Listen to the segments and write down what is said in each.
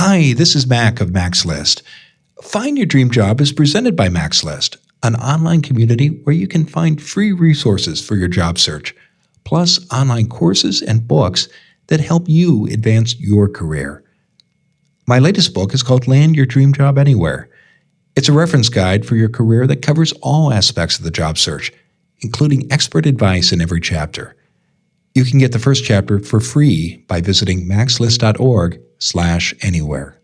Hi, this is Mac of Mac's List. Find Your Dream Job is presented by Mac's List, an online community where you can find free resources for your job search, plus online courses and books that help you advance your career. My latest book is called Land Your Dream Job Anywhere. It's a reference guide for your career that covers all aspects of the job search, including expert advice in every chapter. You can get the first chapter for free by visiting maxlist.org/anywhere.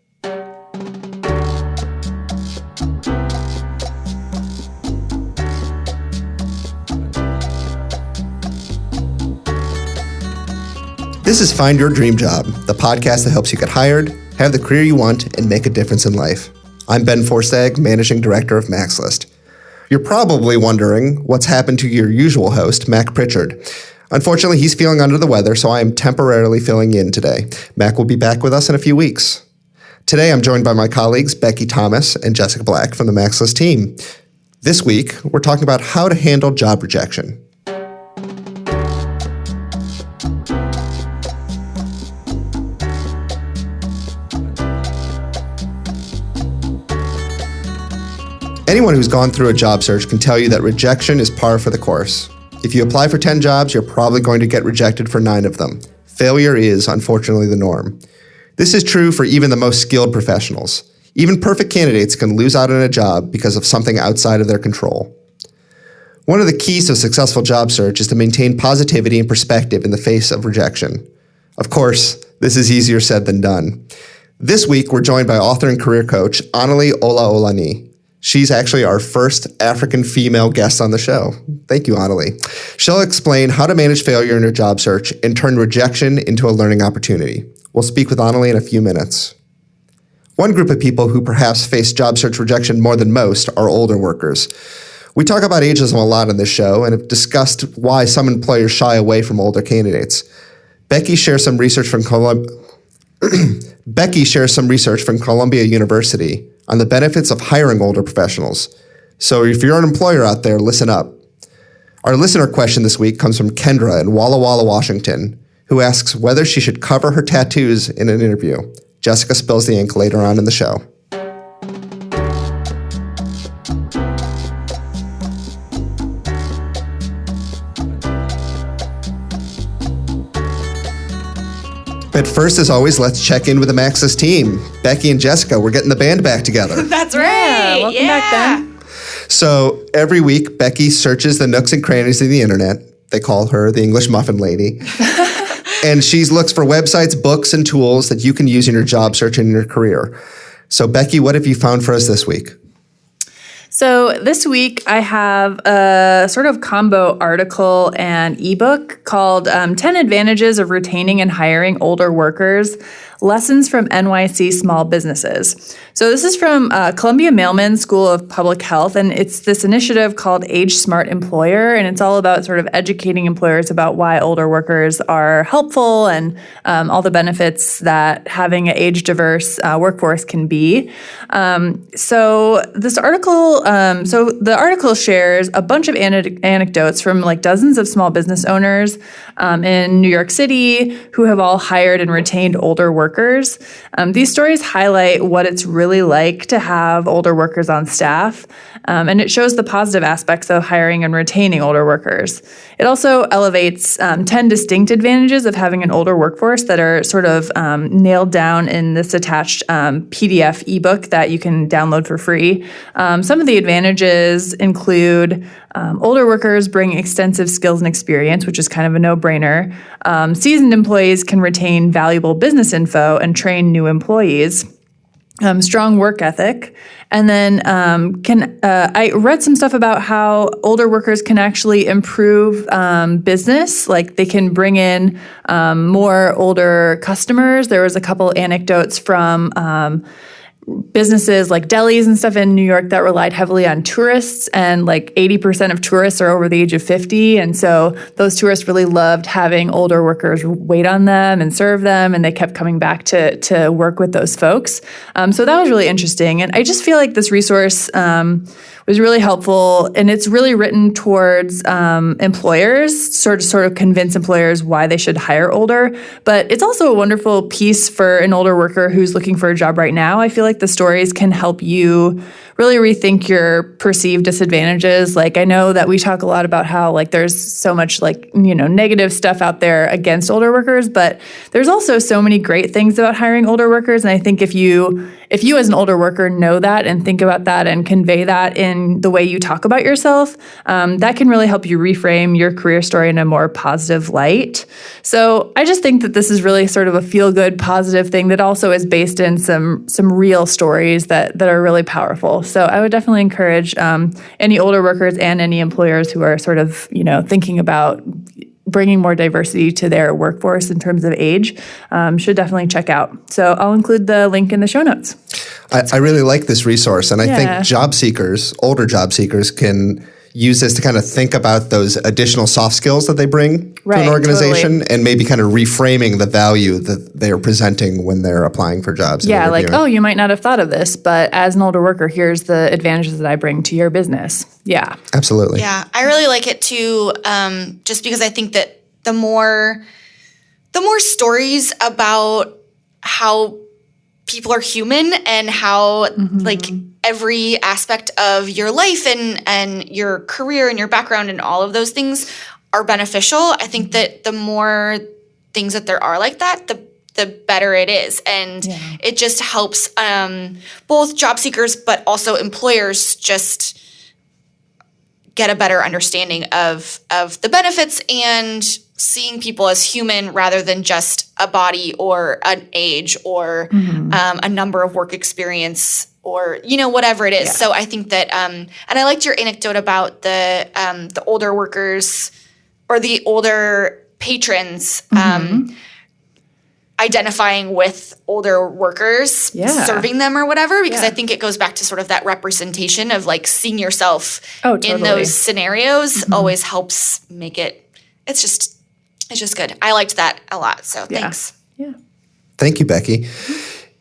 This is Find Your Dream Job, the podcast that helps you get hired, have the career you want, and make a difference in life. I'm Ben Forstag, Managing Director of Mac's List. You're probably wondering what's happened to your usual host, Mac Pritchard. Unfortunately, he's feeling under the weather, so I am temporarily filling in today. Mac will be back with us in a few weeks. Today, I'm joined by my colleagues, Becky Thomas and Jessica Black from the Mac's List team. This week, we're talking about how to handle job rejection. Anyone who's gone through a job search can tell you that rejection is par for the course. If you apply for 10 jobs, you're probably going to get rejected for 9 of them. Failure is, unfortunately, the norm. This is true for even the most skilled professionals. Even perfect candidates can lose out on a job because of something outside of their control. One of the keys to a successful job search is to maintain positivity and perspective in the face of rejection. Of course, this is easier said than done. This week, we're joined by author and career coach Añuli Ola-Olaniyi. She's actually our first African female guest on the show. Thank you, Añuli. She'll explain how to manage failure in her job search and turn rejection into a learning opportunity. We'll speak with Añuli in a few minutes. One group of people who perhaps face job search rejection more than most are older workers. We talk about ageism a lot on this show and have discussed why some employers shy away from older candidates. Becky shares some research from Columbia University on the benefits of hiring older professionals. So if you're an employer out there, listen up. Our listener question this week comes from Kendra in Walla Walla, Washington, who asks whether she should cover her tattoos in an interview. Jessica spills the ink later on in the show. But first, as always, let's check in with the Mac's List team. Becky and Jessica, we're getting the band back together. That's right. Welcome back, Ben. So every week, Becky searches the nooks and crannies of the internet. They call her the English Muffin Lady. And she looks for websites, books, and tools that you can use in your job search and in your career. So Becky, what have you found for us this week? So this week I have a sort of combo article and ebook called 10 Advantages of Retaining and Hiring Older Workers, Lessons from NYC Small Businesses. So this is from Columbia Mailman School of Public Health, and it's this initiative called Age Smart Employer, and it's all about sort of educating employers about why older workers are helpful and all the benefits that having an age-diverse workforce can be. So this article, the article shares a bunch of anecdotes from like dozens of small business owners in New York City who have all hired and retained older workers. These stories highlight what it's really like to have older workers on staff, and it shows the positive aspects of hiring and retaining older workers. It also elevates 10 distinct advantages of having an older workforce that are sort of nailed down in this attached PDF ebook that you can download for free. Some of the advantages include older workers bring extensive skills and experience, which is kind of a no-brainer. Seasoned employees can retain valuable business info and train new employees. Strong work ethic. And then I read some stuff about how older workers can actually improve business. Like they can bring in more older customers. There was a couple anecdotes from businesses like delis and stuff in New York that relied heavily on tourists, and like 80% of tourists are over the age of 50. And so those tourists really loved having older workers wait on them and serve them, and they kept coming back to work with those folks. So that was really interesting. And I just feel like this resource was really helpful, and it's really written towards employers, sort of convince employers why they should hire older. But it's also a wonderful piece for an older worker who's looking for a job right now. I feel like the stories can help you really rethink your perceived disadvantages. Like, I know that we talk a lot about how like there's so much like, negative stuff out there against older workers, but there's also so many great things about hiring older workers. And I think if you as an older worker know that and think about that and convey that in the way you talk about yourself, that can really help you reframe your career story in a more positive light. So I just think that this is really sort of a feel-good, positive thing that also is based in some real stories that are really powerful. So I would definitely encourage any older workers and any employers who are sort of, thinking about bringing more diversity to their workforce in terms of age, should definitely check out. So I'll include the link in the show notes. I really like this resource, and I think job seekers, older job seekers, can use this to kind of think about those additional soft skills that they bring to an organization, and maybe kind of reframing the value that they are presenting when they're applying for jobs. Yeah, like, oh, you might not have thought of this, but as an older worker, here's the advantages that I bring to your business. Yeah. Absolutely. Yeah, I really like it too, just because I think that the more stories about how people are human and how like every aspect of your life and your career and your background and all of those things are beneficial. I think that the more things that there are like that, the better it is. And it just helps both job seekers but also employers just get a better understanding of the benefits and seeing people as human rather than just a body or an age or a number of work experience or, whatever it is. Yeah. So I think that, and I liked your anecdote about the older workers or the older patrons identifying with older workers, serving them or whatever, because I think it goes back to sort of that representation of like seeing yourself in those scenarios always helps make it, it's just good. I liked that a lot. So thanks. Yeah. Thank you, Becky.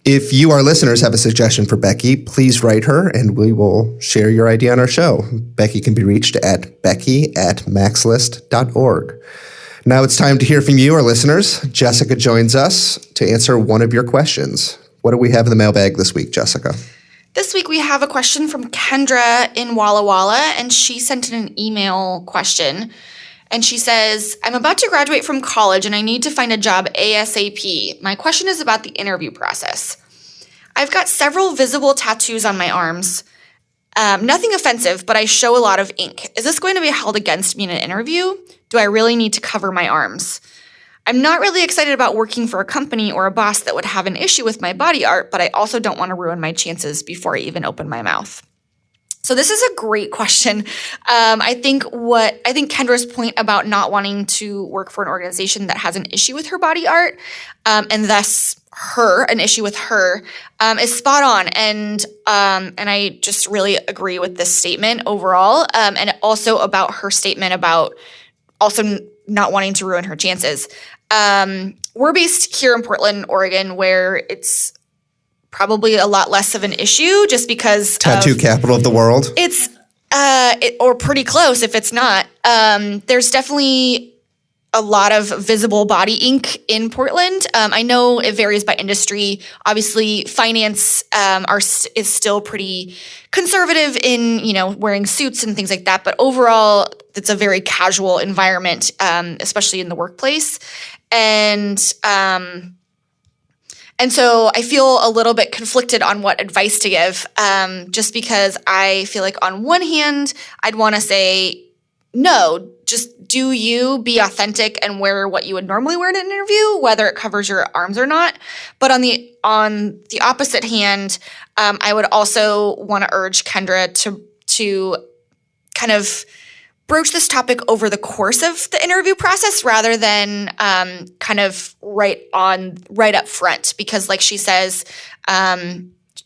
If you, our listeners, have a suggestion for Becky, please write her and we will share your idea on our show. Becky can be reached at becky@maxlist.org. Now it's time to hear from you, our listeners. Jessica joins us to answer one of your questions. What do we have in the mailbag this week, Jessica? This week we have a question from Kendra in Walla Walla, and she sent in an email question. And she says, I'm about to graduate from college and I need to find a job ASAP. My question is about the interview process. I've got several visible tattoos on my arms. Nothing offensive, but I show a lot of ink. Is this going to be held against me in an interview? Do I really need to cover my arms? I'm not really excited about working for a company or a boss that would have an issue with my body art, but I also don't want to ruin my chances before I even open my mouth. So this is a great question. I think Kendra's point about not wanting to work for an organization that has an issue with her body art, and thus an issue with her, is spot on. And I just really agree with this statement overall, and also about her statement about also not wanting to ruin her chances. We're based here in Portland, Oregon, where it's probably a lot less of an issue just because tattoo capital of the world. It's or pretty close if it's not. There's definitely a lot of visible body ink in Portland. I know it varies by industry. Obviously, finance is still pretty conservative in wearing suits and things like that. But overall, it's a very casual environment, especially in the workplace. And so I feel a little bit conflicted on what advice to give, just because I feel like on one hand, I'd want to say, no, just do you, be authentic and wear what you would normally wear in an interview, whether it covers your arms or not. But on the opposite hand, I would also want to urge Kendra to kind of broach this topic over the course of the interview process rather than kind of right up front, because like she says,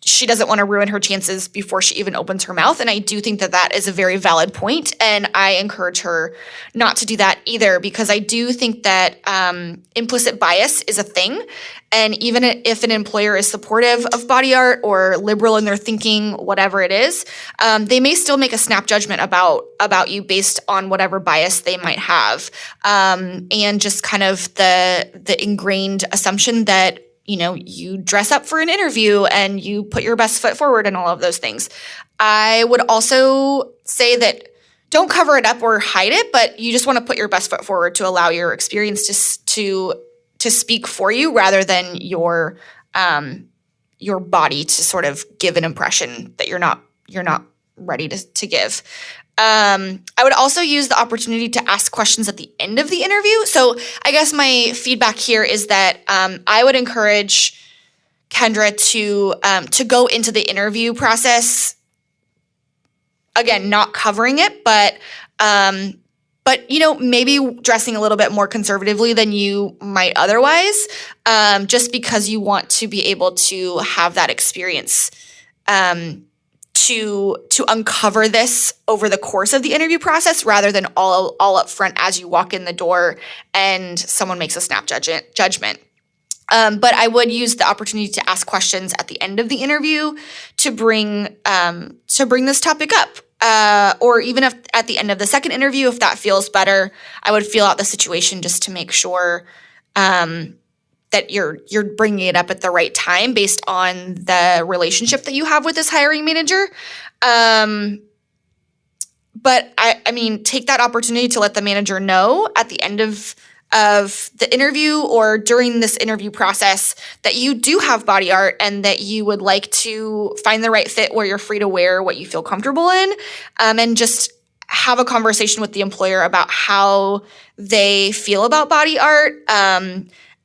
she doesn't want to ruin her chances before she even opens her mouth. And I do think that that is a very valid point. And I encourage her not to do that either, because I do think that implicit bias is a thing. And even if an employer is supportive of body art or liberal in their thinking, whatever it is, they may still make a snap judgment about you based on whatever bias they might have. And just kind of the ingrained assumption that, you know, you dress up for an interview and you put your best foot forward and all of those things. I would also say that don't cover it up or hide it, but you just want to put your best foot forward to allow your experience to speak for you rather than your body to sort of give an impression that you're not ready to give. I would also use the opportunity to ask questions at the end of the interview. So I guess my feedback here is that I would encourage Kendra to go into the interview process, again, not covering it, but you know, maybe dressing a little bit more conservatively than you might otherwise, just because you want to be able to have that experience to uncover this over the course of the interview process rather than all up front as you walk in the door and someone makes a snap judgment. But I would use the opportunity to ask questions at the end of the interview to bring this topic up. Or even if at the end of the second interview, if that feels better, I would feel out the situation just to make sure that you're bringing it up at the right time based on the relationship that you have with this hiring manager. But I mean, take that opportunity to let the manager know at the end of the interview or during this interview process that you do have body art and that you would like to find the right fit where you're free to wear what you feel comfortable in, and just have a conversation with the employer about how they feel about body art.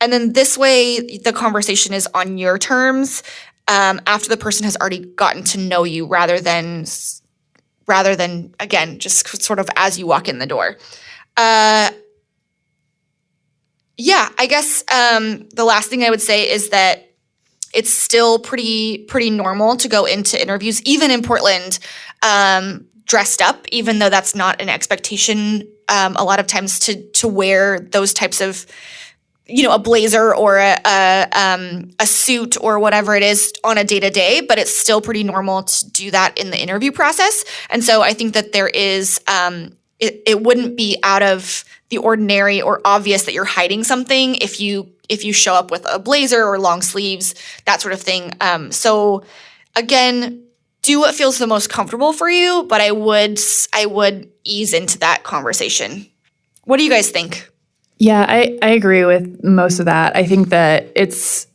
And then this way, the conversation is on your terms after the person has already gotten to know you rather than, again, just sort of as you walk in the door. Yeah, I guess the last thing I would say is that it's still pretty normal to go into interviews, even in Portland, dressed up, even though that's not an expectation a lot of times to wear those types of, you know, a blazer or a suit or whatever it is on a day-to-day, but it's still pretty normal to do that in the interview process. And so I think that there is, it wouldn't be out of the ordinary or obvious that you're hiding something if you show up with a blazer or long sleeves, that sort of thing. So again, do what feels the most comfortable for you, but I would ease into that conversation. What do you guys think? Yeah, I agree with most of that. I think that it's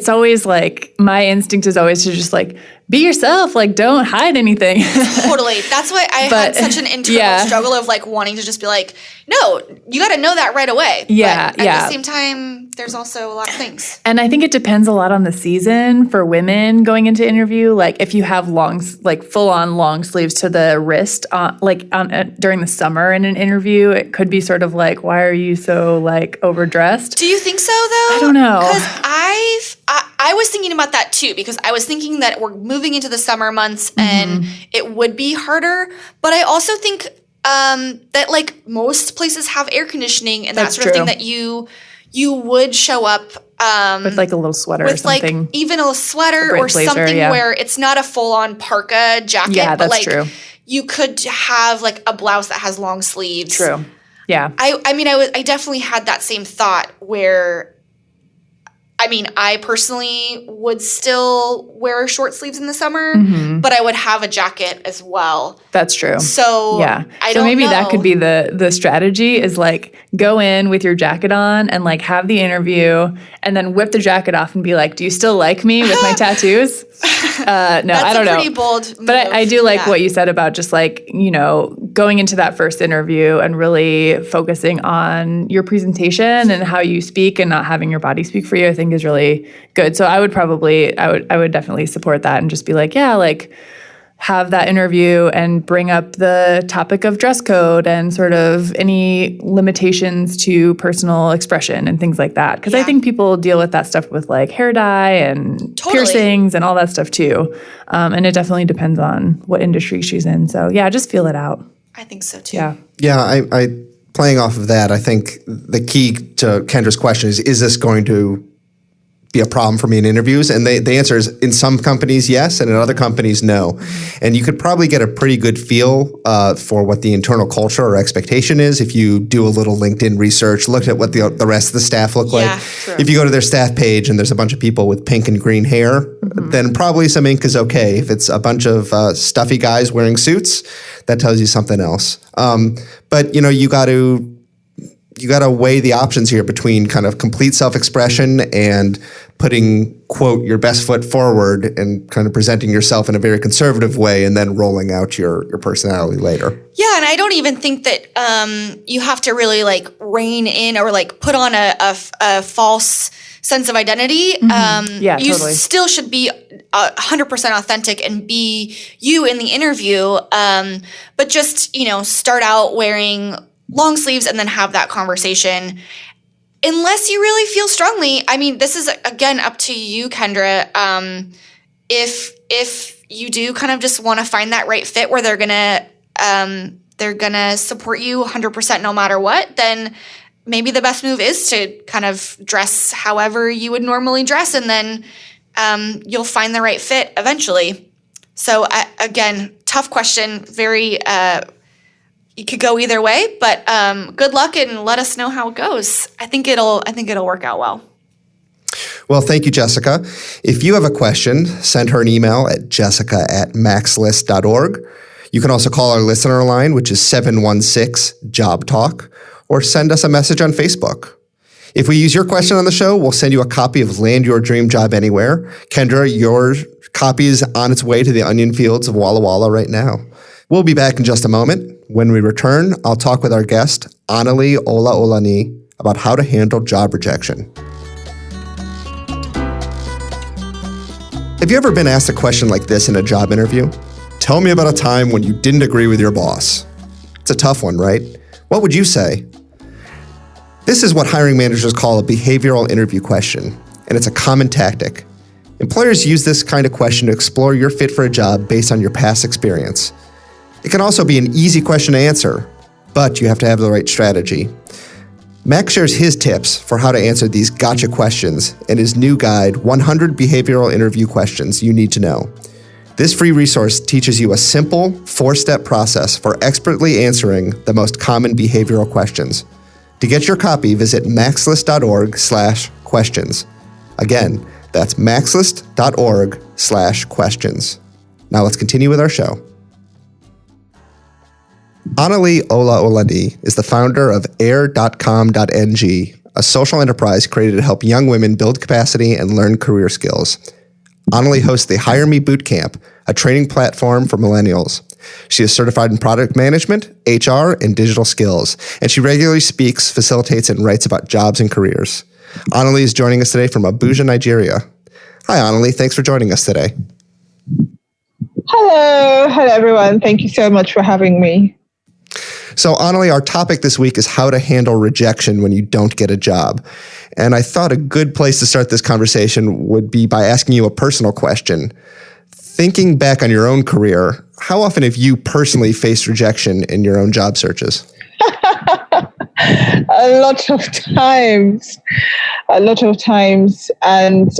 always like, my instinct is always to just like, be yourself, like don't hide anything. Totally. That's why I had such an internal struggle of like wanting to just be like, no, you got to know that right away. Yeah, but at the same time, there's also a lot of things. And I think it depends a lot on the season for women going into interview. Like if you have full on long sleeves to the wrist, during the summer in an interview, it could be sort of like, why are you so like overdressed? Do you think so though? I don't know. Because I was thinking about that too, because I was thinking that we're moving into the summer months and it would be harder. But I also think that like most places have air conditioning and that sort of thing, that you would show up with like a little sweater or something. Like even a sweater or blazer, something where it's not a full-on parka jacket. Yeah, that's but like true. You could have like a blouse that has long sleeves. True. Yeah. I mean, I definitely had that same thought where, I mean, I personally would still wear short sleeves in the summer, but I would have a jacket as well. That's true. So yeah. So maybe that could be the strategy, is like go in with your jacket on and like have the interview and then whip the jacket off and be like, do you still like me with my tattoos? No, I don't know. That's a pretty bold move. But I do like what you said about just like, you know, going into that first interview and really focusing on your presentation and how you speak and not having your body speak for you, I think is really good. So I would definitely support that and just be like, yeah, like, have that interview and bring up the topic of dress code and sort of any limitations to personal expression and things like that. Because I think people deal with that stuff with like hair dye and piercings and all that stuff too. And it definitely depends on what industry she's in. So yeah, just feel it out. I think so too. Yeah, I playing off of that, I think the key to Kendra's question is this going to be a problem for me in interviews? And the answer is, in some companies, yes, and in other companies, no. And you could probably get a pretty good feel for what the internal culture or expectation is if you do a little LinkedIn research, look at what the rest of the staff look like. True. If you go to their staff page and there's a bunch of people with pink and green hair, then probably some ink is okay. If it's a bunch of stuffy guys wearing suits, that tells you something else. But you got to weigh the options here between kind of complete self-expression and putting, quote, your best foot forward and kind of presenting yourself in a very conservative way and then rolling out your personality later. Yeah, and I don't even think that you have to really like rein in or like put on a false sense of identity. You still should be 100% authentic and be you in the interview, but just, start out wearing long sleeves and then have that conversation. Unless you really feel strongly, I mean, this is again up to you, Kendra. If you do kind of just want to find that right fit where they're gonna support you 100% no matter what, then maybe the best move is to kind of dress however you would normally dress, and then you'll find the right fit eventually. So again, tough question, very. You could go either way, but good luck and let us know how it goes. I think it'll work out well. Well, thank you, Jessica. If you have a question, send her an email at jessica@maxlist.org. You can also call our listener line, which is 716-JOB-TALK, or send us a message on Facebook. If we use your question on the show, we'll send you a copy of Land Your Dream Job Anywhere. Kendra, your copy is on its way to the onion fields of Walla Walla right now. We'll be back in just a moment. When we return, I'll talk with our guest, Añuli Ola-Olaniyi, about how to handle job rejection. Have you ever been asked a question like this in a job interview? Tell me about a time when you didn't agree with your boss. It's a tough one, right? What would you say? This is what hiring managers call a behavioral interview question, and it's a common tactic. Employers use this kind of question to explore your fit for a job based on your past experience. It can also be an easy question to answer, but you have to have the right strategy. Max shares his tips for how to answer these gotcha questions in his new guide, 100 Behavioral Interview Questions You Need to Know. This free resource teaches you a simple, 4-step process for expertly answering the most common behavioral questions. To get your copy, visit maxlist.org/questions. Again, that's maxlist.org/questions. Now let's continue with our show. Añuli Ola-Olaniyi is the founder of HEIR.com.ng, a social enterprise created to help young women build capacity and learn career skills. Añuli hosts the Hire Me Bootcamp, a training platform for millennials. She is certified in product management, HR, and digital skills, and she regularly speaks, facilitates, and writes about jobs and careers. Añuli is joining us today from Abuja, Nigeria. Hi, Añuli. Thanks for joining us today. Hello, everyone. Thank you so much for having me. So, Añuli, our topic this week is how to handle rejection when you don't get a job. And I thought a good place to start this conversation would be by asking you a personal question. Thinking back on your own career, how often have you personally faced rejection in your own job searches? A lot of times. And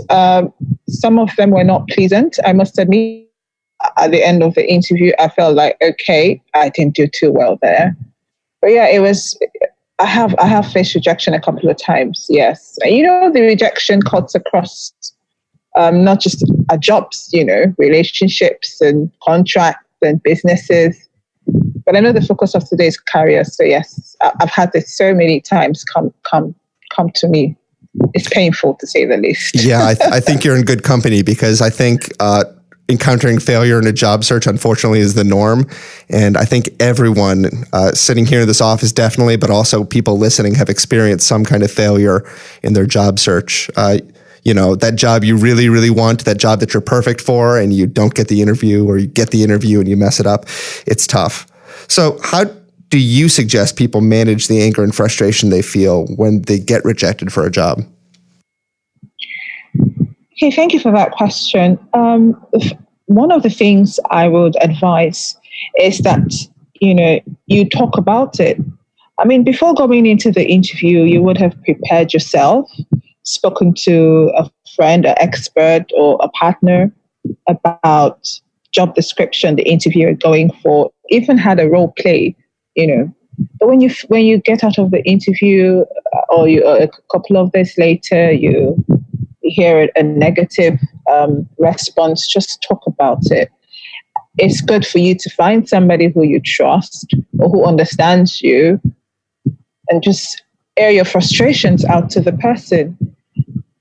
some of them were not pleasant, I must admit. At the end of the interview, I felt like, okay, I didn't do too well there. But yeah, I have faced rejection a couple of times, yes. And the rejection cuts across not just our jobs, relationships and contracts and businesses. But I know the focus of today is career. So yes, I've had this so many times come to me. It's painful, to say the least. Yeah, I think you're in good company, because I think encountering failure in a job search, unfortunately, is the norm. And I think everyone sitting here in this office definitely, but also people listening, have experienced some kind of failure in their job search. that job you really, really want, that job that you're perfect for, and you don't get the interview, or you get the interview and you mess it up. It's tough. So how do you suggest people manage the anger and frustration they feel when they get rejected for a job? Okay, thank you for that question. One of the things I would advise is that, you talk about it. I mean, before going into the interview, you would have prepared yourself, spoken to a friend, an expert, or a partner about job description, the interview you're going for, even had a role play, But when you get out of the interview, or a couple of days later, you hear a negative response, just talk about it. It's good for you to find somebody who you trust or who understands you, and just air your frustrations out to the person.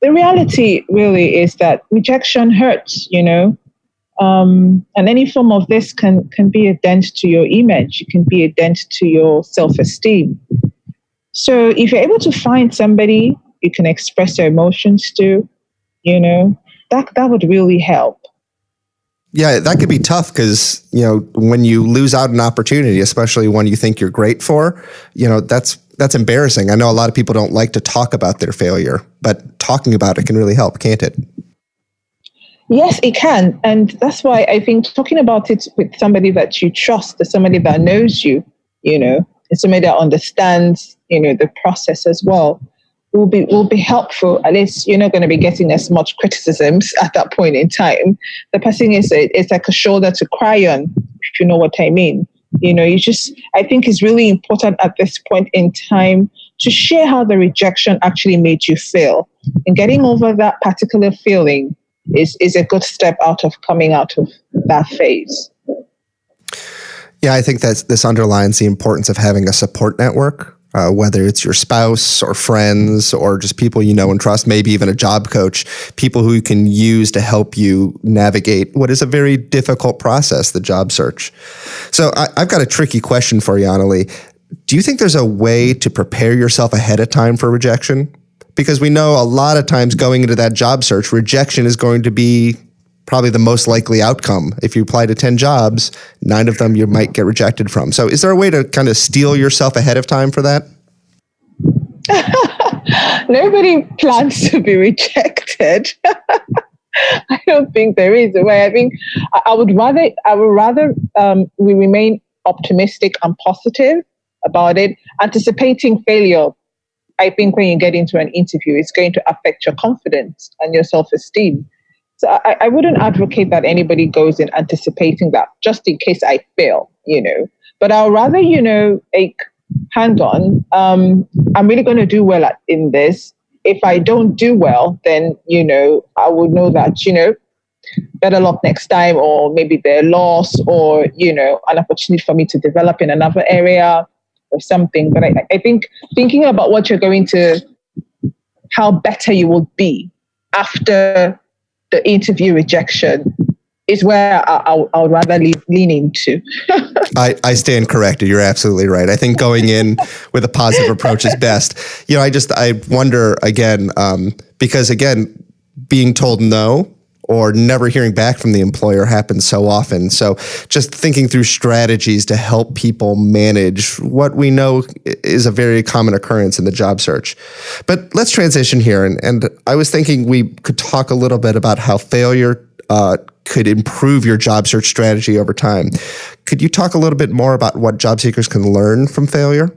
The reality really is that rejection hurts, and any form of this can be a dent to your image. It can be a dent to your self-esteem. So if you're able to find somebody you can express your emotions to, that would really help. Yeah, that could be tough because, when you lose out an opportunity, especially one you think you're great for, that's embarrassing. I know a lot of people don't like to talk about their failure, but talking about it can really help, can't it? Yes, it can. And that's why I think talking about it with somebody that you trust, somebody that knows you, and somebody that understands, the process as well, will be helpful. At least you're not going to be getting as much criticisms at that point in time. The person it's like a shoulder to cry on, if you know what I mean. I think it's really important at this point in time to share how the rejection actually made you feel. And getting over that particular feeling is a good step coming out of that phase. Yeah, I think that this underlines the importance of having a support network, whether it's your spouse or friends or just people you know and trust, maybe even a job coach, people who you can use to help you navigate what is a very difficult process, the job search. So I've got a tricky question for you, Añuli. Do you think there's a way to prepare yourself ahead of time for rejection? Because we know a lot of times going into that job search, rejection is going to be probably the most likely outcome. If you apply to 10 jobs, 9 of them you might get rejected from. So is there a way to kind of steel yourself ahead of time for that? Nobody plans to be rejected. I don't think there is a way. I think I would rather we remain optimistic and positive about it. Anticipating failure, I think when you get into an interview, it's going to affect your confidence and your self-esteem. So I wouldn't advocate that anybody goes in anticipating that just in case I fail, But I'll rather, hang on, I'm really going to do well in this. If I don't do well, then, I would know that, better luck next time, or maybe they're lost, or, an opportunity for me to develop in another area or something. But I think thinking about how better you will be after the interview rejection is where I would rather lean into. I stand corrected. You're absolutely right. I think going in with a positive approach is best. I wonder again, because again, being told no or never hearing back from the employer happens so often. So just thinking through strategies to help people manage what we know is a very common occurrence in the job search. But let's transition here. And I was thinking we could talk a little bit about how failure could improve your job search strategy over time. Could you talk a little bit more about what job seekers can learn from failure?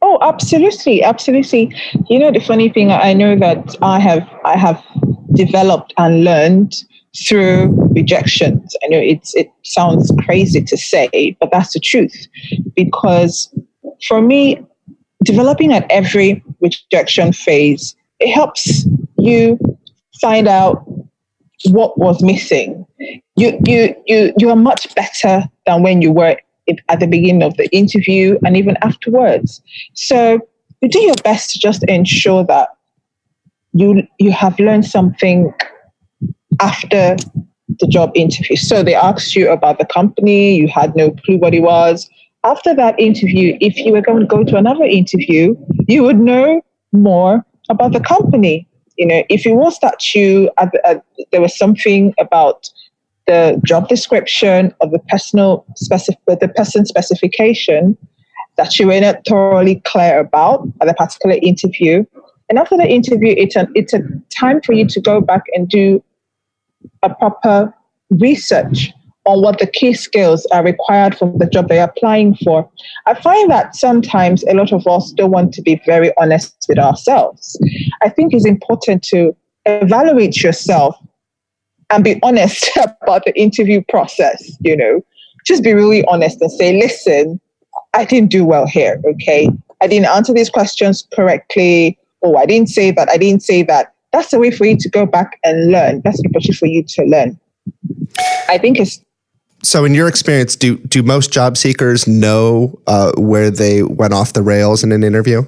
Oh, absolutely. Absolutely. The funny thing, I know that I have developed and learned through rejections. I know it sounds crazy to say, but that's the truth. Because for me, developing at every rejection phase, it helps you find out what was missing. You are much better than when you were at the beginning of the interview and even afterwards. So you do your best to just ensure that you have learned something after the job interview. So they asked you about the company, you had no clue what it was. After that interview, if you were going to go to another interview, you would know more about the company. if it was that there was something about the job description or the person specification that you were not thoroughly clear about at a particular interview. And after the interview, it's a time for you to go back and do a proper research on what the key skills are required for the job they're applying for. I find that sometimes a lot of us don't want to be very honest with ourselves. I think it's important to evaluate yourself and be honest about the interview process, Just be really honest and say, listen, I didn't do well here, okay? I didn't answer these questions correctly. Oh, I didn't say that. That's the way for you to go back and learn. That's the opportunity for you to learn. I think it's... So in your experience, do most job seekers know where they went off the rails in an interview?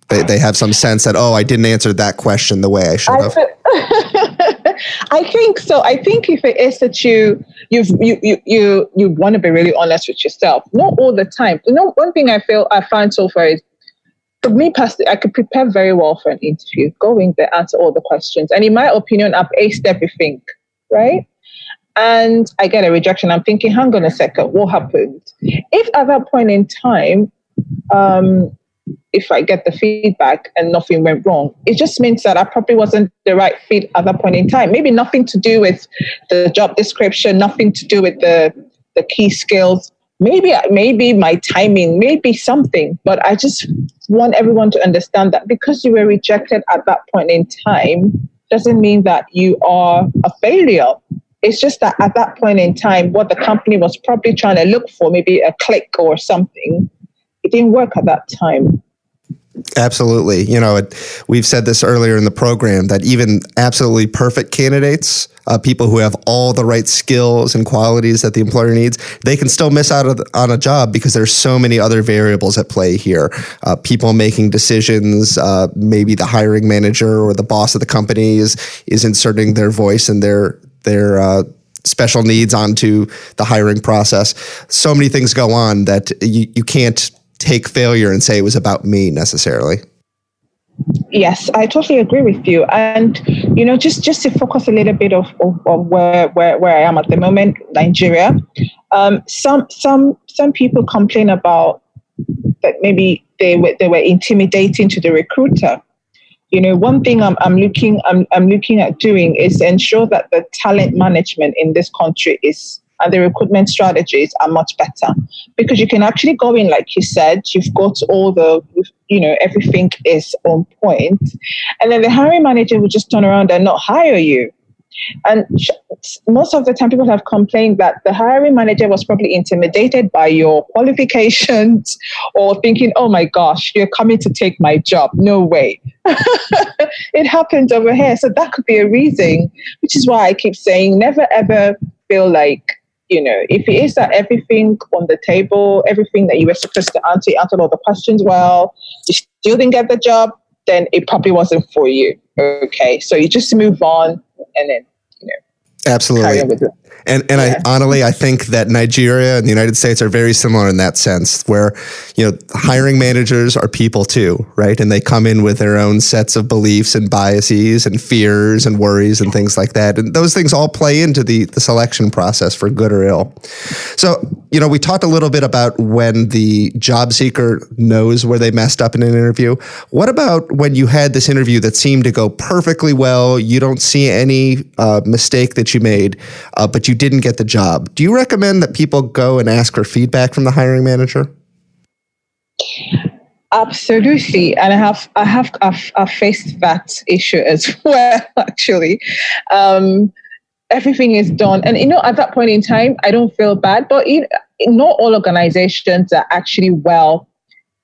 They have some sense that, I didn't answer that question the way I should have. I think so. I think if it is that you want to be really honest with yourself, not all the time. One thing I find so far is, for me personally, I could prepare very well for an interview, go in there, answer all the questions. And in my opinion, I've aced everything, right? And I get a rejection. I'm thinking, hang on a second, what happened? If at that point in time, if I get the feedback and nothing went wrong, it just means that I probably wasn't the right fit at that point in time. Maybe nothing to do with the job description, nothing to do with the key skills. Maybe my timing, maybe something. But I just want everyone to understand that because you were rejected at that point in time doesn't mean that you are a failure. It's just that at that point in time, what the company was probably trying to look for, maybe a click or something, it didn't work at that time. Absolutely. We've said this earlier in the program that even absolutely perfect candidates, people who have all the right skills and qualities that the employer needs, they can still miss out on a job because there's so many other variables at play here. People making decisions, maybe the hiring manager or the boss of the company is inserting their voice and their special needs onto the hiring process. So many things go on that you can't take failure and say it was about me necessarily. Yes, I totally agree with you. And, just to focus a little bit of where I am at the moment, Nigeria, some people complain about that maybe they were intimidating to the recruiter. One thing I'm looking at doing is ensure that the talent management in this country and the recruitment strategies are much better, because you can actually go in, like you said, you've got all everything is on point, and then the hiring manager will just turn around and not hire you. And most of the time people have complained that the hiring manager was probably intimidated by your qualifications or thinking, oh my gosh, you're coming to take my job. No way. It happens over here. So that could be a reason, which is why I keep saying never ever feel like, if it is that everything on the table, everything that you were supposed to answer, you answered all the questions well, you still didn't get the job, then it probably wasn't for you. Okay. So you just move on and then, absolutely. carry on with it. And I think that Nigeria and the United States are very similar in that sense, where, hiring managers are people too, right? And they come in with their own sets of beliefs and biases and fears and worries and things like that. And those things all play into the selection process for good or ill. So, we talked a little bit about when the job seeker knows where they messed up in an interview. What about when you had this interview that seemed to go perfectly well, you don't see any mistake that you made, but you didn't get the job? Do you recommend that people go and ask for feedback from the hiring manager? Absolutely, and I've faced that issue as well. Actually, everything is done, and at that point in time, I don't feel bad. But not all organizations are actually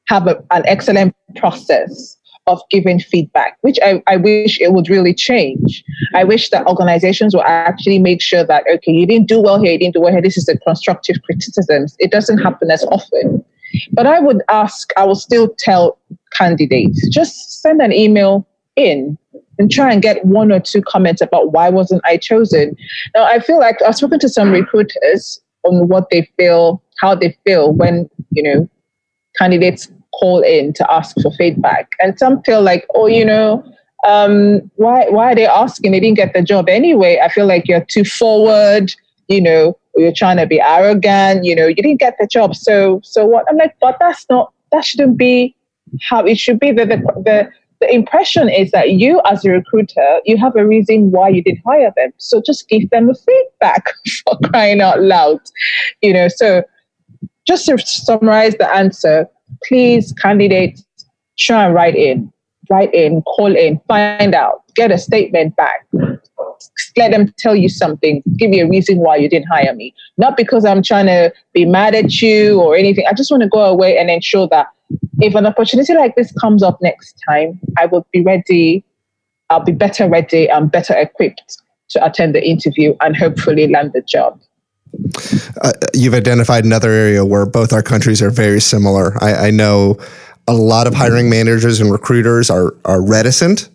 have an excellent process of giving feedback, which I wish it would really change. I wish that organizations will actually make sure that, okay, you didn't do well here, this is a constructive criticism. It doesn't happen as often. But I will still tell candidates, just send an email in and try and get one or two comments about why wasn't I chosen. Now, I feel like I've spoken to some recruiters on what they feel, how they feel when, candidates call in to ask for feedback. And some feel like, Why are they asking? They didn't get the job anyway. I feel like you're too forward, or you're trying to be arrogant, you didn't get the job. So what? I'm like, but that shouldn't be how it should be. The impression is that you, as a recruiter, you have a reason why you didn't hire them. So just give them a feedback for crying out loud. So just to summarize the answer, please, candidates, try and write in, call in, find out, get a statement back. Let them tell you something, give you a reason why you didn't hire me. Not because I'm trying to be mad at you or anything. I just want to go away and ensure that if an opportunity like this comes up next time, I will be ready. I'll be better ready and better equipped to attend the interview and hopefully land the job. You've identified another area where both our countries are very similar. I know a lot of hiring managers and recruiters are reticent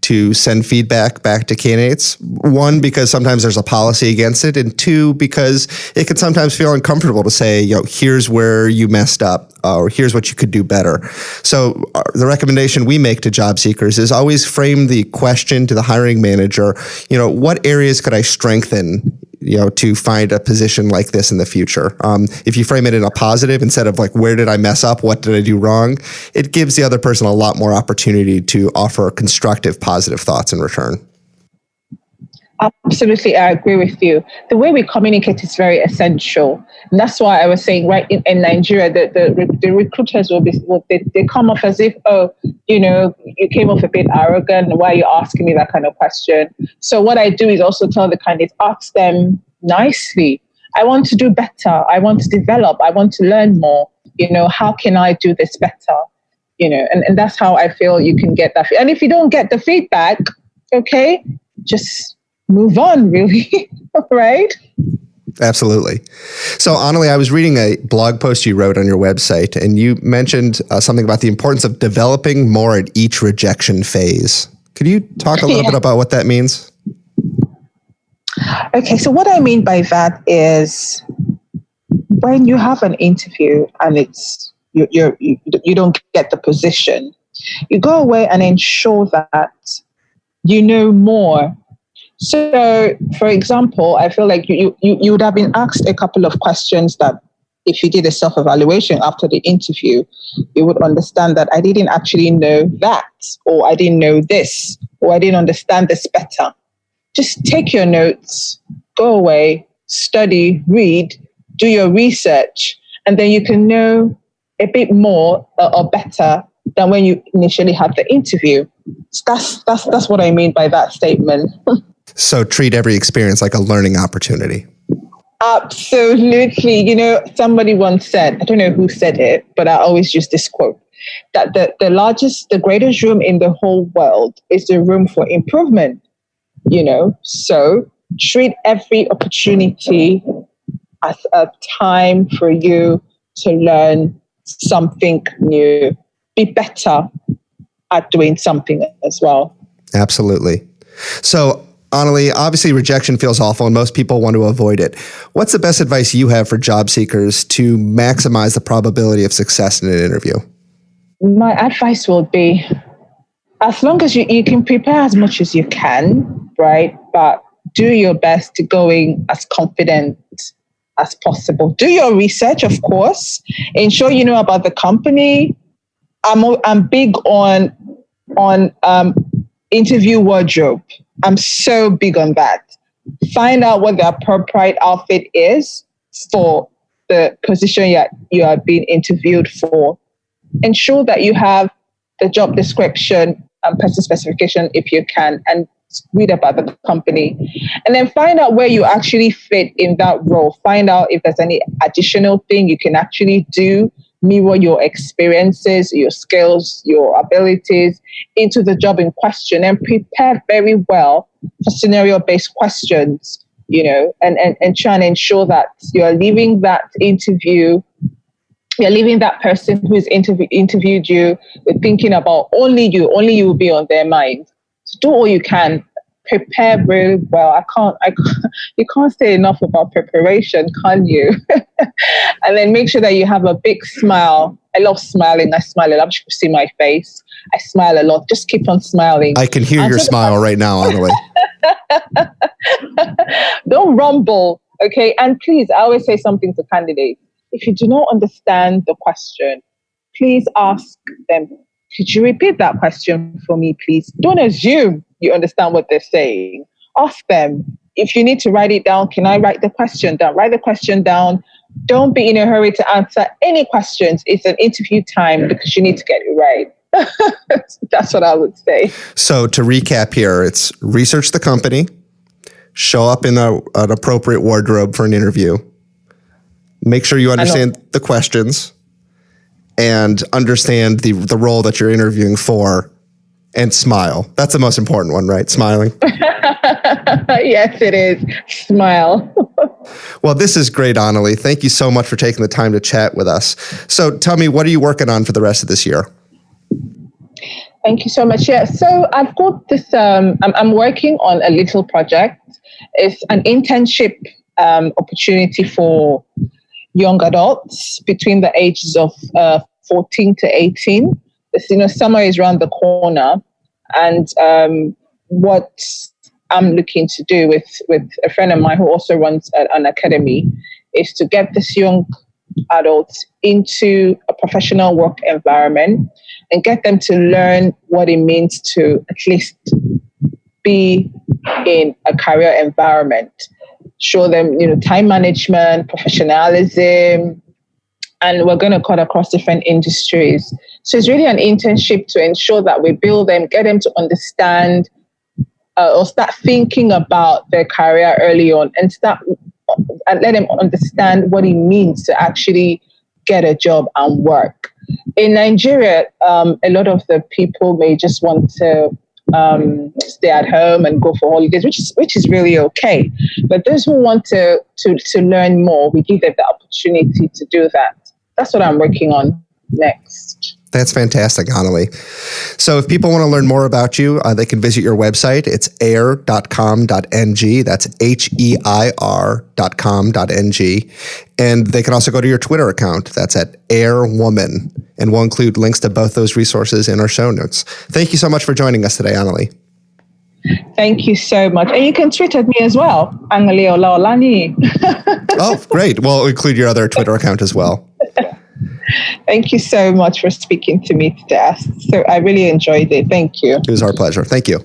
to send feedback back to candidates. One, because sometimes there's a policy against it, and two, because it can sometimes feel uncomfortable to say, here's where you messed up, or here's what you could do better. So the recommendation we make to job seekers is always frame the question to the hiring manager, what areas could I strengthen, to find a position like this in the future? If you frame it in a positive instead of like, where did I mess up? What did I do wrong? It gives the other person a lot more opportunity to offer constructive, positive thoughts in return. Absolutely, I agree with you. The way we communicate is very essential. And that's why I was saying, right, in Nigeria, the recruiters they come off as if, you came off a bit arrogant. Why are you asking me that kind of question? So what I do is also tell the candidates, ask them nicely. I want to do better. I want to develop. I want to learn more. How can I do this better? And that's how I feel you can get that. And if you don't get the feedback, okay, just move on, really, right? Absolutely. So, Añuli, I was reading a blog post you wrote on your website, and you mentioned something about the importance of developing more at each rejection phase. Could you talk a little bit about what that means? Okay, so what I mean by that is when you have an interview and you don't get the position, you go away and ensure that you know more. So, for example, I feel like you would have been asked a couple of questions that if you did a self-evaluation after the interview, you would understand that I didn't actually know that, or I didn't know this, or I didn't understand this better. Just take your notes, go away, study, read, do your research, and then you can know a bit more or better than when you initially had the interview. So that's what I mean by that statement. So treat every experience like a learning opportunity. Absolutely. Somebody once said, I don't know who said it, but I always use this quote, that the greatest room in the whole world is the room for improvement. So treat every opportunity as a time for you to learn something new. Be better at doing something as well. Absolutely. So, Añuli, obviously rejection feels awful and most people want to avoid it. What's the best advice you have for job seekers to maximize the probability of success in an interview? My advice would be, as long as you can prepare as much as you can, right? But do your best to go in as confident as possible. Do your research, of course. Ensure you know about the company. I'm big on interview wardrobe. I'm so big on that. Find out what the appropriate outfit is for the position you are being interviewed for. Ensure that you have the job description and person specification if you can, and read about the company. And then find out where you actually fit in that role. Find out if there's any additional thing you can actually do. Mirror your experiences, your skills, your abilities into the job in question, and prepare very well for scenario-based questions, and try and ensure that you're leaving that interview, you're leaving that person who's interviewed you with thinking about only you will be on their mind. So do all you can. Prepare very well. You can't say enough about preparation, can you? And then make sure that you have a big smile I love smiling. I smile a lot. You should see my face. I smile a lot. Just keep on smiling. I can hear your smile right now, Añuli. Don't rumble, okay? And please, I always say something to candidates. If you do not understand the question, please ask them, could you repeat that question for me, please? Don't assume you understand what they're saying. Ask them. If you need to write it down, can I write the question down? Write the question down. Don't be in a hurry to answer any questions. It's an interview time because you need to get it right. That's what I would say. So to recap here, it's research the company, show up in an appropriate wardrobe for an interview, make sure you understand the questions, and understand the role that you're interviewing for, and smile. That's the most important one, right? Smiling. Yes, it is. Smile. Well, this is great, Añuli. Thank you so much for taking the time to chat with us. So tell me, what are you working on for the rest of this year? Thank you so much. Yeah, so I've got this, I'm working on a little project. It's an internship opportunity for young adults between the ages of 14 to 18. Summer is around the corner. And what I'm looking to do with a friend of mine who also runs an academy is to get this young adults into a professional work environment and get them to learn what it means to at least be in a career environment. Show them, time management, professionalism, and we're going to cut across different industries. So it's really an internship to ensure that we build them, get them to understand or start thinking about their career early on and let them understand what it means to actually get a job and work. In Nigeria, a lot of the people may just want to stay at home and go for holidays, which is really okay. But those who want to learn more, we give them the opportunity to do that. That's what I'm working on next. That's fantastic, Añuli. So if people want to learn more about you, they can visit your website. It's heir.com.ng. That's HEIR.com.ng. And they can also go to your Twitter account. That's at HEIRWoman. And we'll include links to both those resources in our show notes. Thank you so much for joining us today, Añuli. Thank you so much. And you can tweet at me as well, Añuli Ola-Olaniyi. Oh, great. We'll include your other Twitter account as well. Thank you so much for speaking to me today. So I really enjoyed it. Thank you. It was our pleasure. Thank you.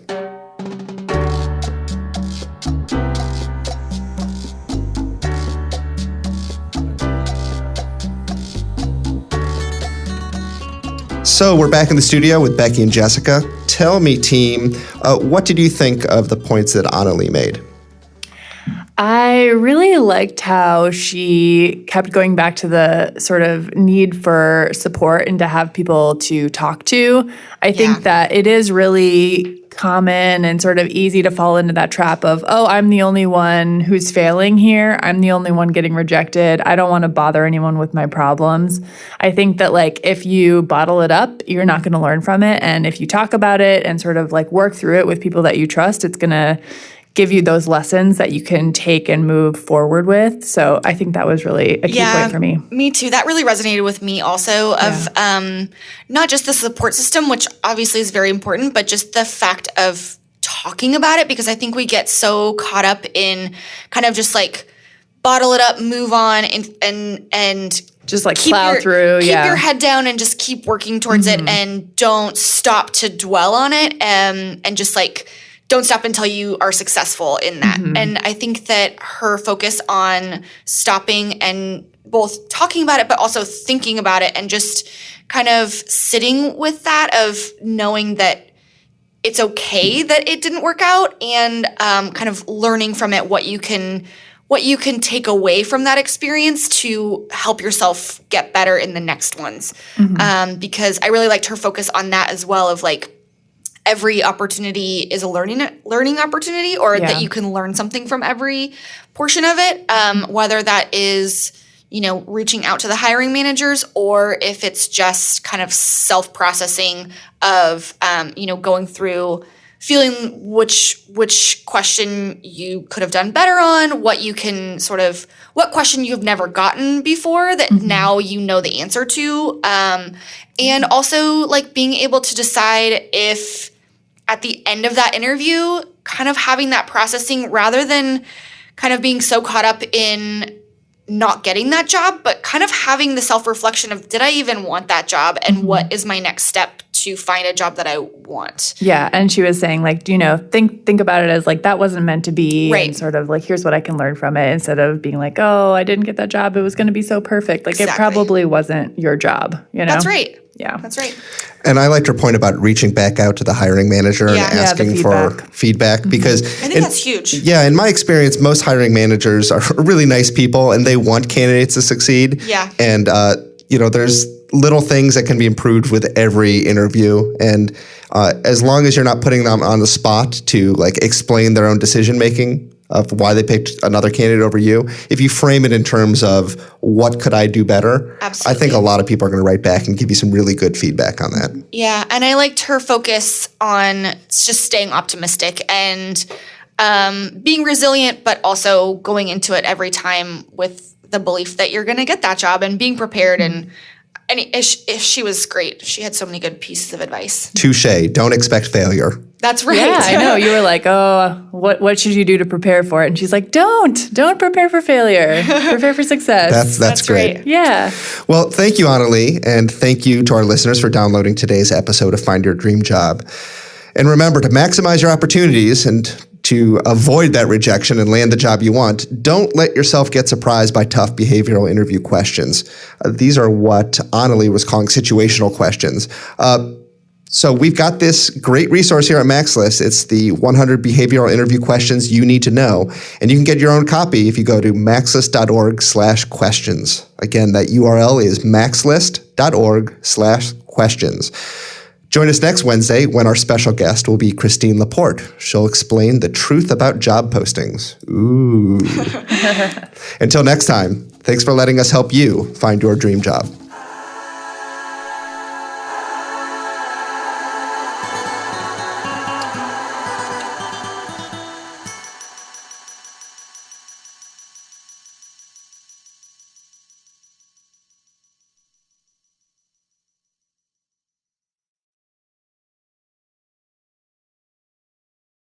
So we're back in the studio with Becky and Jessica. Tell me, team, what did you think of the points that Añuli made? I really liked how she kept going back to the sort of need for support and to have people to talk to. I think that it is really common and sort of easy to fall into that trap of, oh, I'm the only one who's failing here. I'm the only one getting rejected. I don't want to bother anyone with my problems. I think that if you bottle it up, you're not going to learn from it. And if you talk about it and sort of work through it with people that you trust, it's going to give you those lessons that you can take and move forward with. So I think that was really a key point for me. Me too. That really resonated with me also of not just the support system, which obviously is very important, but just the fact of talking about it, because I think we get so caught up in kind of just bottle it up, move on, and just plow through. Keep your head down and just keep working towards it, and don't stop to dwell on it, and just don't stop until you are successful in that. And I think that her focus on stopping and both talking about it, but also thinking about it and just kind of sitting with that of knowing that it's okay that it didn't work out, and kind of learning from it what you can take away from that experience to help yourself get better in the next ones. Because I really liked her focus on that as well of every opportunity is a learning opportunity, or that you can learn something from every portion of it, whether that is, reaching out to the hiring managers, or if it's just kind of self-processing of, going through feeling which question you could have done better on, what question you've never gotten before that now you know the answer to. And also like being able to decide if at the end of that interview, kind of having that processing rather than kind of being so caught up in not getting that job, but kind of having the self-reflection of, did I even want that job? And what is my next step to find a job that I want? Yeah. And she was saying like, think about it as like, that wasn't meant to be. Right. And sort of like, here's what I can learn from it, instead of being like, oh, I didn't get that job, it was going to be so perfect. Like It probably wasn't your job, That's right. Yeah. That's right. And I liked your point about reaching back out to the hiring manager and asking for feedback because I think that's huge. Yeah, in my experience, most hiring managers are really nice people and they want candidates to succeed. Yeah. And there's little things that can be improved with every interview, and as long as you're not putting them on the spot to like explain their own decision making of why they picked another candidate over you, if you frame it in terms of what could I do better, Absolutely. I think a lot of people are going to write back and give you some really good feedback on that. Yeah, and I liked her focus on just staying optimistic and being resilient, but also going into it every time with the belief that you're going to get that job and being prepared. And she was great. She had so many good pieces of advice. Touche. Don't expect failure. That's right. Yeah, I know. You were like, oh, what should you do to prepare for it? And she's like, don't prepare for failure. Prepare for success. That's great. Right. Yeah. Well, thank you, Añuli, and thank you to our listeners for downloading today's episode of Find Your Dream Job. And remember, to maximize your opportunities and to avoid that rejection and land the job you want, don't let yourself get surprised by tough behavioral interview questions. These are what Añuli was calling situational questions. So we've got this great resource here at MaxList. It's the 100 behavioral interview questions you need to know. And you can get your own copy if you go to maxlist.org/questions. Again, that URL is maxlist.org/questions. Join us next Wednesday when our special guest will be Christine Laporte. She'll explain the truth about job postings. Ooh. Until next time, thanks for letting us help you find your dream job.